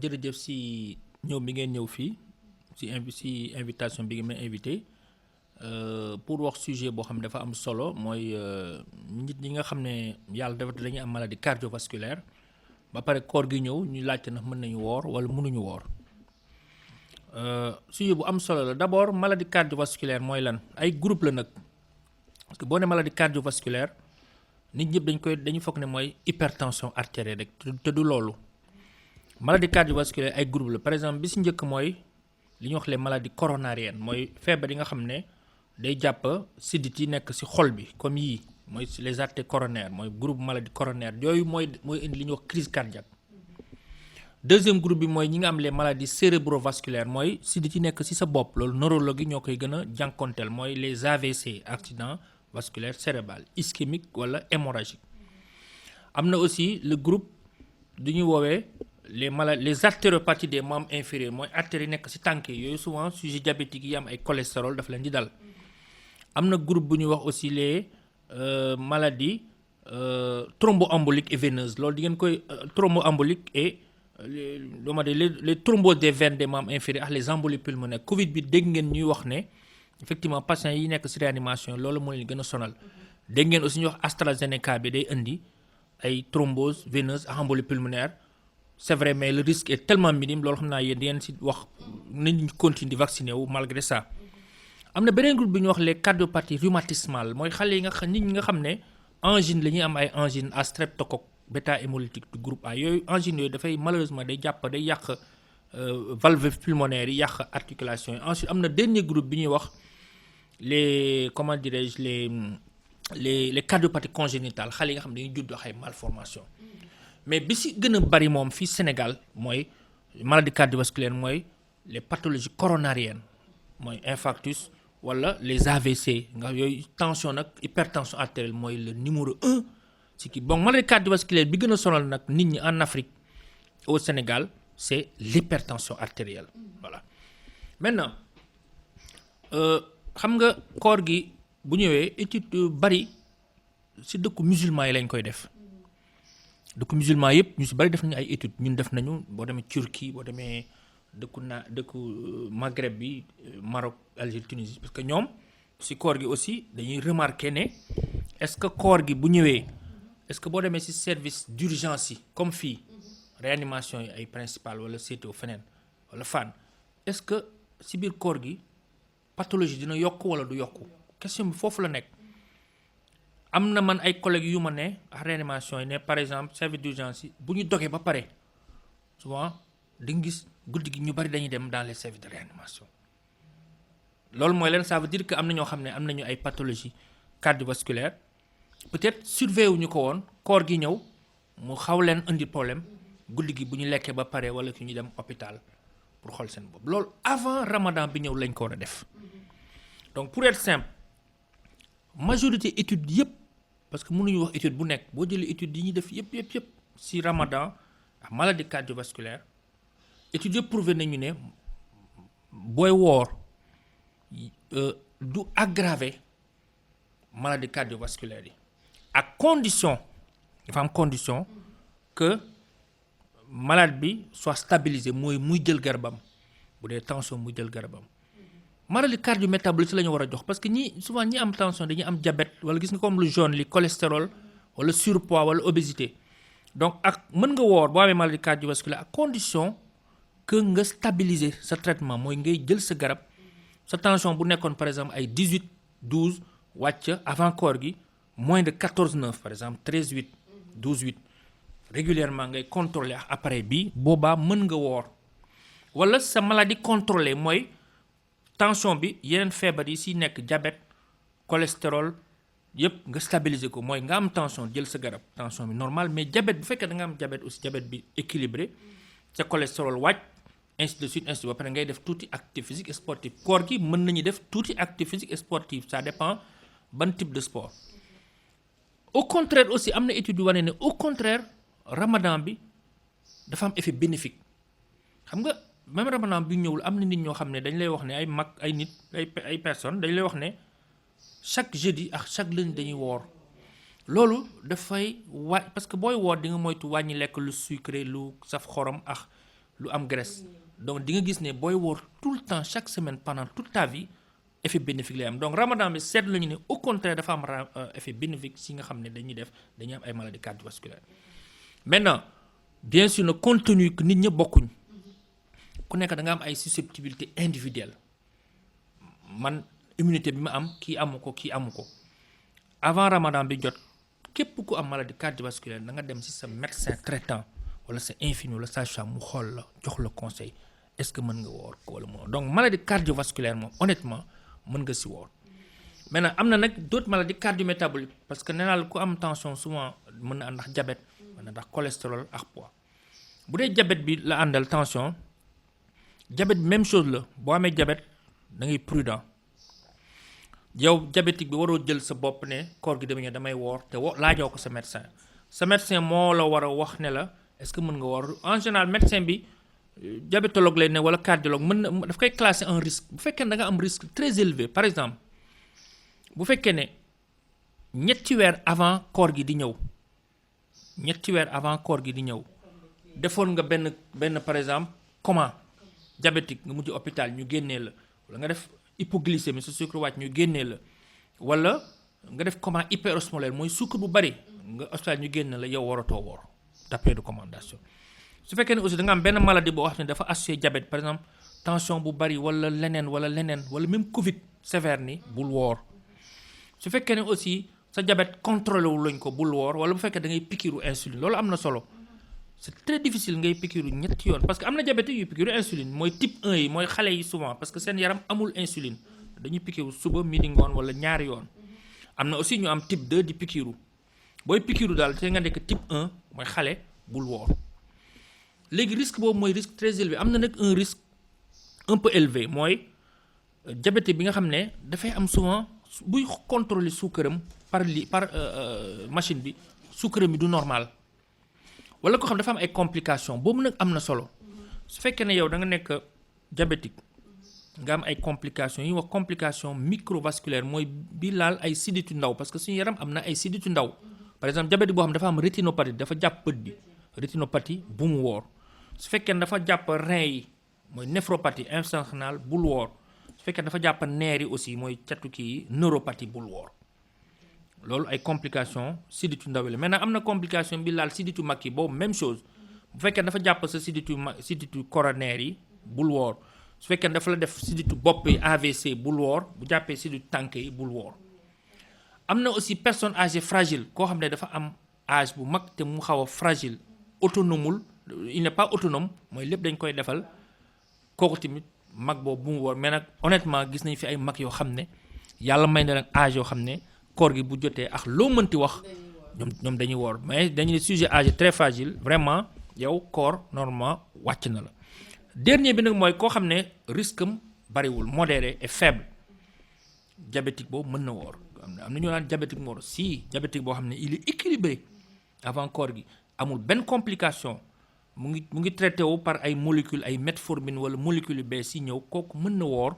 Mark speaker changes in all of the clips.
Speaker 1: jërëjëf si ñëw bi ngeen ñëw fii si invitation bi ngeen ma invité pour wax sujet boo xam ne dafa am solo mooy nit ñi nga xam ne yàlla dafa dañuy am maladie cardiovasculaire ba pare koor gi ñëw ñu laajte ndax mën nañu woor wala mënuñu woor sujet bu am solo la d'abord maladie cardiovasculaire mooy lan ay groupe la nag parce que boo ne maladie cardiovasculaire nit ñëpp dañu foog ne mooy hypertension artérielle rek te du loolu maladie cardiovasculaire ay groupe la par exemple bi si njëkk mooy li ñuy wax les maladies coronariennes mooy feebar yi nga xam ne day jàpp sidit yi nekk si xol bi comme yii mooy les artères coronaires mooy groupe maladie coronaire yooyu mooy indi li ñuy wax crise cardiaque. Deuxième groupe bi mooy ñi nga am les maladies cérébrovasculaires mooy sidit yi nekk si sa bopp loolu neurologue yi ñoo koy gën a jànkonteel mooy les AVC accident vasculaire cérébral ischémique wala hémorragique. am na aussi le groupe du ñuy woowee les artériopathies des membres inférieurs mooy artères yi nekk ci tànk yi yooyu souvent sujet diabétique yi am ay cholestérol daf leen di dal. am na groupe bu ñuy wax aussi les maladies thromboemboliques et veineuses loolu di ngeen koy thromboembolique et les thromboses des veines des membres inférieurs ak les embolies pulmonaires Covid bi dégg ngeen ñuy wax ne effectivement patients yi nekk ci réanimation loolu moo leen gën a sonal dégg ngeen aussi ñuy wax AstraZeneca bi day indi ay thrombose veineuse ak embolie pulmonaire. C'est vrai mais le risque est tellement minime loolu xam naa yéen di ngeen ci wax nañu continue di vacciner wu malgré ça. am na beneen groupe bi ñuy wax les cardiopathies rhumatismales mooy xale yi nga xam nit ñi nga xam ne angine la ñuy am ay angine à streptocoque bêta hémolytique du groupe A yooyu angine yooyu dafay malheureusement day yàq valve pulmonaire yi yàq articulation yi ensuite am na dernier groupe bi ñuy wax les comment dirais-je les cardiopathies congénitales xale yi nga xam ne dañuy judd ak ay malformation mais bi si gën a bari moom fii Sénégal mooy maladie cardiovasculaire mooy les pathologies coronariennes mooy infarctus wala les AVC nga yooyu tension nag hypertension artérielle mooy le numéro 1 ci kii bon maladie cardiovasculaire bi gën a sonal nag nit ñi en Afrique au Sénégal c'est l'hypertension artérielle voilà. Maintenant xam nga koor gi bu ñëwee étude bari ci dëkku musulman yi lañ koy def. dëkku musulman yëpp ñu ci bari def nañu ay études ñun def nañu boo demee Turquie boo demee dëkku Maghreb bi Maroc Algérie Tunisie parce que ñoom ci koor gi aussi dañuy remarquer ne est-ce que koor gi bu ñëwee est-ce que boo demee ci service d'urgence yi comme fii réanimation yi ay principal wala CTO feneen wala Fann est-ce que ci biir koor gi pathologie dina yokk wala du yokk question bi foofu la nekk. am na man ay collègues yu ma ne ak réanimation yi ne par exemple service d'urgence yi bu ñu dogee ba pare souvent di nga gis guddi gi ñu bari dañuy dem dans les services de réanimation loolu mooy leen ça veut dire que am na ñoo xam ne am nañu ay pathologies cardiovasculaires peut-être surveiller wu ñu ko woon koor gi ñëw mu xaw leen indi problème guddi gi bu ñu lekkee ba pare wala ki ñu dem hôpital pour xool seen bopp loolu avant Ramadan bi ñëw lañ ko war a def donc pour être simple majorité études yëpp. parce que mënuñu wax étude bu nekk boo jëlee étude yi ñuy def yëpp ci Ramadan ak maladie cardiovasculaire étude yëpp prouvé nañu ne booy woor du aggraver maladie cardiovasculaire yi ak condition dafa am condition que malade bi soit stabilisé mooy muy jël garabam bu dee tension muy jël garabam. maladie cardiométabolique la ñu war a jox parce que souvent ñi am tension dañuy am diabète wala gis nga comme lu jaune li cholestérol wala surpoids wala obésité donc ak mën nga woor boo amee maladie cardiovasculaire à condition que nga stabiliser sa traitement mooy ngay jël sa garab sa tension bu nekkoon par exemple ay 18/12 wàcc avant koor gi moins de 14/9 par exemple 13/8 12/8 régulièrement ngay contrôler ak appareil bi boobaa mën nga woor wala sa maladie contrôlée mooy. tension bi yeneen feebar yi ci nekk diabète cholestérol yëpp nga stabiliser ko mooy nga am tension jël sa garab tension bi normal mais diabète bu fekkee da nga am diabète aussi diabète bi équilibré sa cholestérol wàcc ainsi de suite ba pare ngay def tuuti activité physique et sportive koor gi mën nañu def tuuti activité physique et sportive ça dépend ban type de sport. au contraire aussi am na étude yu wane ne au contraire Ramadan bi dafa am effet bénéfique xam nga. même Ramadan bi ñëwul am na nit ñoo xam ne dañ lay wax ne ay mag ay nit ay personnes dañ lay wax ne chaque jeudi ak chaque lundi dañuy woor loolu dafay parce que booy woor di nga moytu wàññi lekk lu sucré lu saf xorom ak lu am graisse donc di nga gis ne booy woor tout le temps chaque semaine pendant toute ta vie effet bénéfique lay am donc ramadan bi seetlu nañu ne au contraire dafa am effet bénéfique si nga xam ne dañuy am ay maladies cardiovasculaires maintenant bien sûr le contenu que nit ñi bokkuñ ku nekk da nga am ay susceptibilité individuelle man immunité bi ma am kii amu ko avant ramadan bi jot képp ku am maladie cardiovasculaire da nga dem ci sa médecin traitant wala sa infirmier wala sage-femme mu xool la jox la conseil est-ce que mën nga woor wala moo donc maladie cardiovasculaire moom honnêtement mën nga ci woor maintenant am na nag d'autres maladies cardiométaboliques parce que nee naa la ku am tension souvent mën na ànd ak diabète mën na ndax cholestérol ak poids bu dee diabète bi la àndal tension diabète bi même chose la boo amee diabète da ngay prudent yow diabétique bi waroo jël sa bopp ne koor gi dama ñëw damay woor te laajoo ko sa médecin moo la war a wax ne la est-ce que mën nga woor en général médecin bi diabétologue lay ne wala cardiologue mën na daf koy classer un risque bu fekkee ne da nga am risque très élevé par exemple bu fekkee ne ñetti weer avant koor gi di ñëw defoon nga benn par exemple coma diabétique nga mujj hôpital ñu génnee la wala nga def hypoglycémie sa sucre wàcc ñu génnee la wala nga def coma hyperosmolaire mooy sucre bu bari nga hôpital ñu génne la yow waratoo woor d'après recommandation su fekkee ne aussi da nga am benn maladie boo xam ne dafa associé diabète par exemple tension bu bari wala leneen wala même Covid sévère ni bul woor su fekkee ne aussi sa diabète contrôlé wu lañ ko bul woor wala bu fekkee da ngay pikiru insuline loolu am na solo c'est très difficile ngay pikiru ñetti yoon parce que am na diabétique yu pikiru insuline mooy type 1 yi mooy xale yi souvent parce que seen yaram amul insuline dañuy pikiru suba midi ngoon wala ñaari yoon am na aussi ñu am type 2 di pikiru booy pikiru daal te nga nekk type 1 mooy xale bul woor léegi risque boobu mooy risque très élevé am na nag un risque un peu élevé mooy diabétique bi nga xam ne dafay am souvent buy contrôler suukaram par machine bi suukaram bi du normal wala ko xam dafa am ay complications boobu nag am na solo su fekkee ne yow da nga nekk diabétique nga am ay complications yi wax complication microvasculaire mooy bi laal ay sidditu ndaw parce que suñu yaram am na ay sidditu ndaw par exemple diabétique boo xam dafa am rétinopathie dafa jàpp bët bi rétinopathie bu mu woor su fekkee ne dafa jàpp rein yi mooy néphropathie insuffisance rénale bul woor su fekkee dafa jàpp neer yi aussi mooy catu kii neuropathie bul woor loolu ay complications sidditu ndaw yi la maintenant am na complication bi laal sidditu mag yi boobu même chose bu fekkee dafa jàpp sa sidditu coronaire yi bul woor su fekkee dafa la def sidditu bopp yi AVC bul woor bu jàppee sidditu tànk yi bul woor am na aussi personne âgée fragile koo xam ne dafa am âge bu mag te mu xaw a fragile autonomul il n'est pas autonome mooy lépp dañ koy defal kooku tamit mag boobu bu mu woor mais nag honnêtement gis nañ fi ay mag yoo xam ne yàlla may na nag âge yoo xam ne koor gi bu jotee ak loo mënti wax ñoom dañuy woor mais dañu ne sujet âgé très fragile vraiment yow koor normalement wàcc na la dernier bi nag mooy koo xam ne risque am bariwul modéré et faible diabétique boobu mën na woor am na ñoo naan diabétique moo woor si diabétique boo xam ne il est équilibré avant koor gi amul benn complication mu ngi traité wu par ay molécules ay metformine wala molécules yu bees yi ñëw kooku mën na woor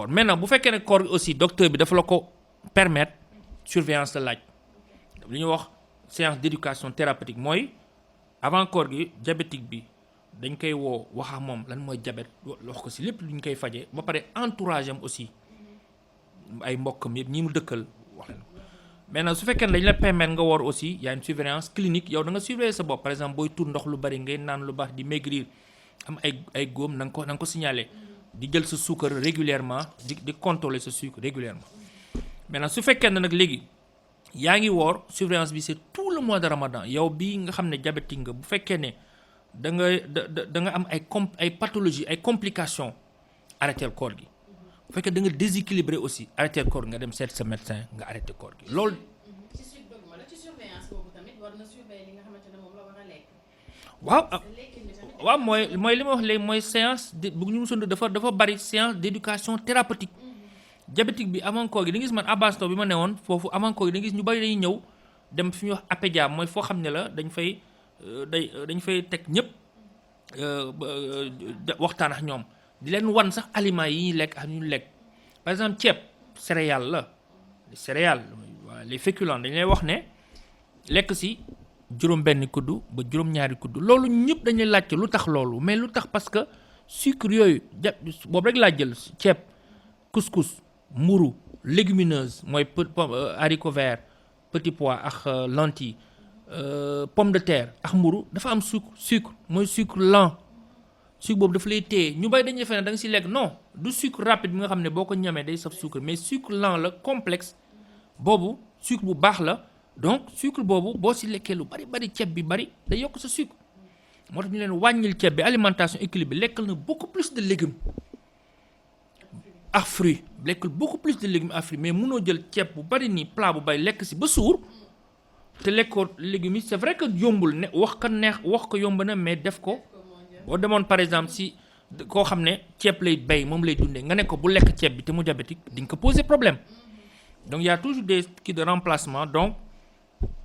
Speaker 1: maintenant bu fekkee ne koor gi aussi docteur bi dafa la ko permettre surveillance la laaj li ñuy wax séance d'éducation thérapeutique mooy avant koor gi diabétique bi dañ koy woo wax ak moom lan mooy diabète wax ko ci lépp lu ñu koy fajee ba pare entourage am aussi ay mbokkam yëpp ñi mu dëkkal wax leen ko maintenant su fekkee ne dañ la permettre nga woor aussi y a une surveillance clinique yow da nga surveiller sa bopp par exemple booy tuur ndox lu bari ngay naan lu baax di maigrir am ay góom na nga ko signaler di jël sa suukar régulièrement di contrôler sa sucre régulièrement maintenant su fekkee ne nag léegi yaa ngi woor surveillance bi c'est tout le mois de Ramadan yow bii nga xam ne diabétique nga bu fekkee ne da nga am ay pathologie ay complications arrêter koor gi bu fekkee da nga déséquilibré aussi arrêter koor gi nga dem seet sa médecin nga arrêter koor gi loolu.
Speaker 2: ci surveillance boobu tamit war na surveiller li nga xamante ne moom la war a lekk.
Speaker 1: waaw mooy li ma wax léegi mooy séance bu ñu mësoon dafa bari séance d'éducation thérapeutique. diabétique bi avant koor gi da nga gis man Abasto bi ma newoon foofu avant koor gi da nga gis ñu bari dañuy ñëw dem fi ñuy wax apédia mooy foo xam ne la dañ fay teg ñëpp waxtaan ak ñoom di leen wan sax aliments yi ñuy lekk ak ñu lekk par exemple ceeb céréales la les féculents dañ lay wax ne lekk si juróom-benn kuddu ba juróom-ñaari kuddu loolu ñëpp dañuy laajte lu tax loolu mais lu tax parce que sucre yooyu boobu rek laa jël ceeb couscous mburu légumineuse mooy haricot vert petit pois ak lentilles pomme de terre ak mburu dafa am sucre mooy sucre lent sucre boobu dafa lay téye ñu bay dañuy defee ne da nga si lekk non du sucre rapide bi nga xam ne boo ko ñamee day saf sucre mais sucre lent la complexe boobu sucre bu baax la donc sucre boobu boo si lekkee lu bari ceeb bi bari day yokk sa sucre moo tax ñu leen wàññil ceeb bi alimentation équilibrée lekkal na beaucoup plus de légumes ak fruits lekkal beaucoup plus de légumes ak fruits mais mënoo jël ceeb bu bari nii plat bu bari lekk si ba suur te lekkoo légumes yi c'est vrai que yombul ne wax ko yomb na mais def ko boo demoon par exemple si koo xam ne ceeb lay bay moom lay dundee nga ne ko bu lekk ceeb bi te mu diabétique di nga ko poser problème donc y a toujours des kits de remplacement donc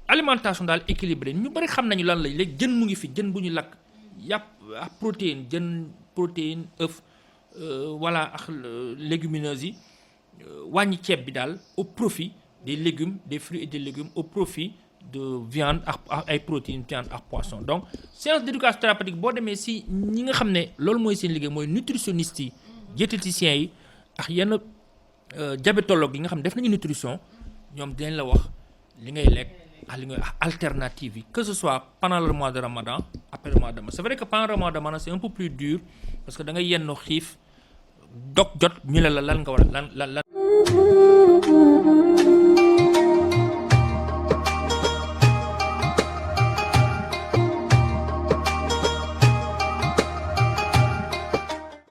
Speaker 1: alimentation daal équilibrée ñu bari xam nañu lan lay léegi jën mu ngi fi jën bu ñu lakk yàpp ak protéine œuf voilà ak légumineuses yi wàññi ceeb bi daal au profit des légumes des fruits et des légumes au profit de viande ak ay protéines viande ak poisson donc séance d'éducation thérapeutique boo demee si ñi nga xam ne loolu mooy seen liggéey mooy nutritionnistes yi diététiciens yi ak yenn diabétologues yi nga xam ne def nañu nutrition ñoom dinañ la wax li ngay lekk ak li ngay alternative yi que ce soit pendant le mois de Ramadan après le mois de Ramadan c'est vrai que pendant le mois de Ramadan c'est un peu plus dur parce que da ngay yenn xiif dog jot ñu ne la lan nga war lan